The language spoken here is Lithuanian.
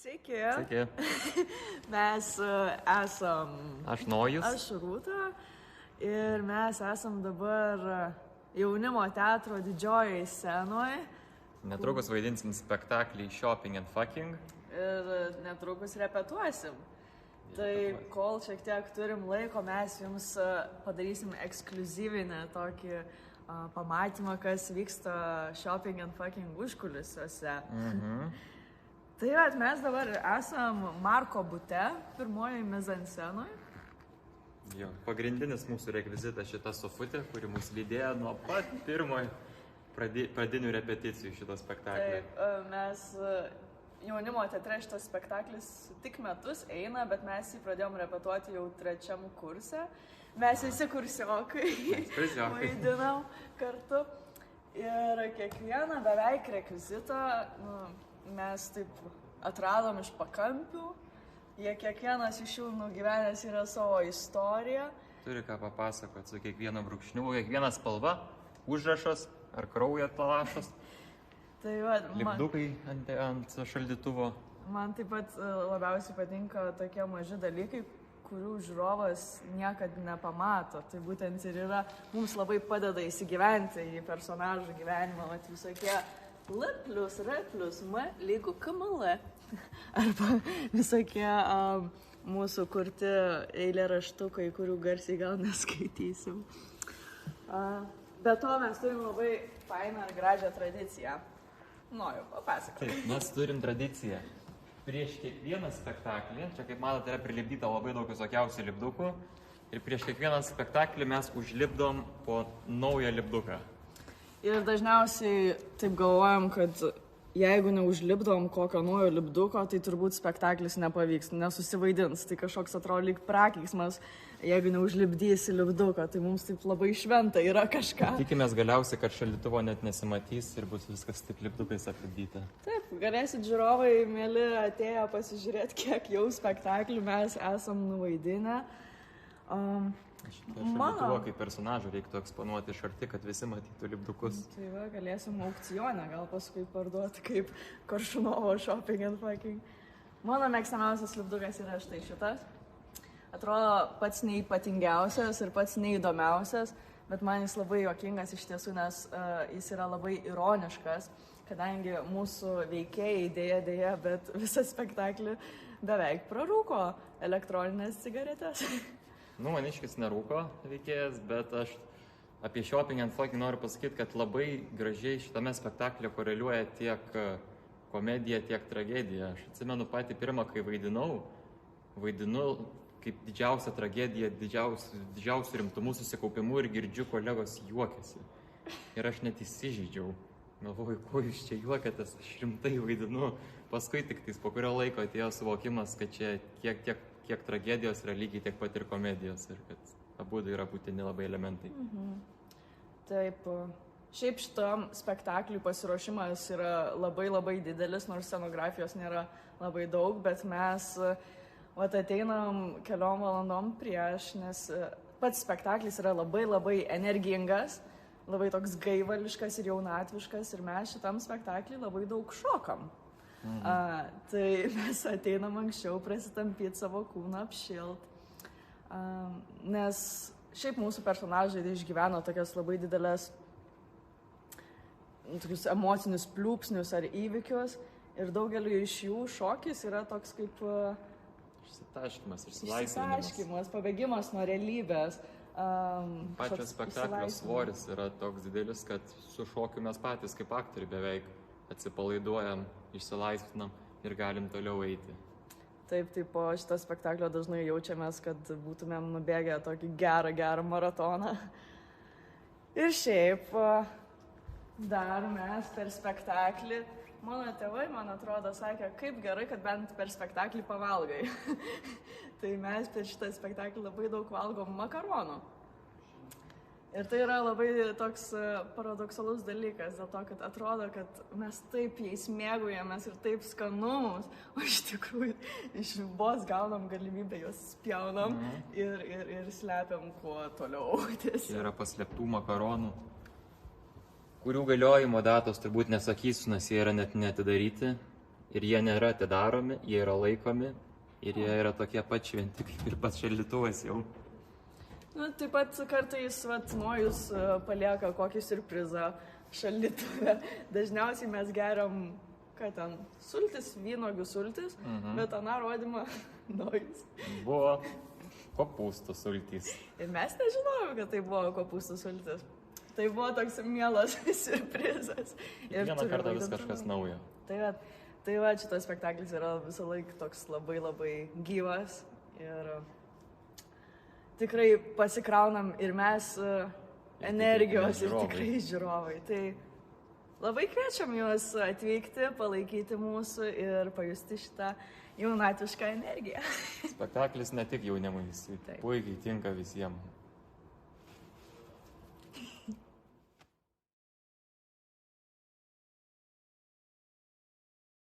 Sveiki. Sveiki. Mes esam... Aš Nojus. Aš Rūta. Ir mes esam dabar jaunimo teatro didžiojoje scenoje. Netrukus vaidinsim spektaklį Shopping and Fucking. Ir netrukus repetuosim. Tai kol šiek tiek turim laiko, mes jums padarysim ekskliuzyvinę tokį pamatymą, kas vyksta Shopping and Fucking užkulisiuose. Tai mes dabar esam Marko bute, pirmojoje mizanscenoje. Jo, pagrindinis mūsų rekvizitas šita sofutė, kuri mus lydėjo nuo pat pirmojo pradinių repeticijų šito spektaklio. Taip, mes jaunimo teatre šitas spektaklis tik metus eina, bet mes jį pradėjom repetuoti jau 3 kurse. Mes visi kursiokai vaidinam kartu. Ir kiekvieną beveik rekvizitą mes taip atradom iš pakampių. Jie kiekvienas iš jų nugyvenęs yra savo istoriją. Turi ką papasakoti su kiekvienu brūkšniu, kiekviena spalva, užrašas ar kraujo lašas. Tai va, lipdukai ant šaldytuvo. Man taip pat labiausiai patinka tokie maži dalykai, kurių žiūrovas niekad nepamato. Tai būtent ir yra, mums labai padeda įsigyventi į personažų gyvenimą, vat visokie L plus R plus M lygu KML. Arba visokie mūsų kurti eilėraštukai, kurių garsiai gal neskaitysim. Be to mes turim labai fainą ir gražią tradiciją. Noriu papasakoti. Taip, mes turim tradiciją. Prieš kiekvieną spektaklį, čia kaip matote, yra prilipdyta labai daug visokiausių lipdukų. Ir prieš kiekvieną spektaklį mes užlipdom po naują lipduką. Ir dažniausiai taip galvojam, kad jeigu neužlipdom kokio naujo lipduko, tai turbūt spektaklis nepavyks, nesusivaidins. Tai kažkoks atrodo lyg prakeiksmas, jeigu neužlipdysi lipduko, tai mums taip labai šventa yra kažką. Tikimės galiausiai, kad šaldytuvo net nesimatys ir bus viskas taip lipdukais aplipdyta. Taip, galėsit žiūrovai, mėly, atėję pasižiūrėti, kiek jau spektaklių mes esam nuvaidinę. Šaldytuvo kaip personažą reiktų eksponuoti iš arti, kad visi matytų lipdukus. Tai va, galėsim aukcioną gal paskui parduoti kaip Koršunovo Shopping and Fucking. Mano mėgstamiausias lipdukas yra štai šitas. Atrodo pats neipatingiausias ir pats neįdomiausias, bet man jis labai juokingas iš tiesų, nes jis yra labai ironiškas, kadangi mūsų veikėjai dėja, bet visą spektaklį beveik prarūko elektroninės cigaretės. Maniškis nerūko veikėjas, bet aš apie Shopping and Fucking noriu pasakyti, kad labai gražiai šitame spektaklyje koreliuoja tiek komedija, tiek tragedija. Aš atsimenu patį pirmą, kai vaidinu kaip didžiausia tragedija, didžiausių rimtumų susikaupimu ir girdžiu kolegos juokiasi. Ir aš net įsižeidžiau. Galvoju, ko jūs čia juokiatės, aš rimtai vaidinu. Paskui tik po kurio laiko atėjo suvokimas, kad čia kiek tragedijos yra lygiai tiek pat ir komedijos ir kad abudu yra būtini labai elementai. Taip, šiaip šitam spektakliui pasiruošimas yra labai didelis, nors scenografijos nėra labai daug, bet mes ateinam keliom valandom prieš, nes pats spektaklis yra labai energingas, labai toks gaivališkas ir jaunatviškas ir mes šitam spektaklį labai daug šokam. Tai mes ateinam anksčiau prasitampyti savo kūną, apšilt, nes šiaip mūsų personažai išgyveno tokias labai didelės tokius emocinius pliūpsnius ar įvykius ir daugeliu iš jų šokis yra toks kaip išsitaškymas, pabėgimas nuo realybės. Pačio spektaklio svoris yra toks didelis, kad su šokiu mes patys kaip aktoriai beveik atsipalaiduojam, išsilaisvinam ir galim toliau eiti. Taip, po šito spektaklio dažnai jaučiamės, kad būtumėm nubėgę tokį gerą maratoną. Ir šiaip, dar mes per spektaklį, mano tėvai, man atrodo, sakė, kaip gerai, kad bent per spektaklį pavalgai. Tai mes per šitą spektaklį labai daug valgom makaronų. Ir tai yra labai toks paradoksalus dalykas, dėl to, kad atrodo, kad mes taip jais mėgaujamės ir taip skanus, o iš tikrųjų iš ribos gaunam galimybę juos spjaunam ir slepiam kuo toliau. Čia yra paslėptų makaronų, kurių galiojimo datos turbūt nesakysiu, nes jie yra net neatidaryti. ir jie nėra atidaromi, jie yra laikomi ir jie yra tokie pat šventi kaip ir pats šaldytuvas jau. Nu, taip pat kartais Nojus palieka kokį siurprizą šaldytuve. Dažniausiai mes geriam, ką ten, sultis, vynogių sultis, bet aną rodymą Nojus. Buvo kopūstų sultys. Ir mes nežinojome, kad tai buvo kopūstų sultis. Tai buvo toks mielas siurprizas. Vieną kartą vis kažkas naujo. Tai va, šitas spektaklis yra visą laiką toks labai labai gyvas. Ir tikrai pasikraunam ir mes energijos ir tikrai žiūrovai. Tai labai kviečiam juos atvykti, palaikyti mūsų ir pajusti šitą jaunatvišką energiją. Spektaklis ne tik jaunimui, jis puikiai tinka visiems.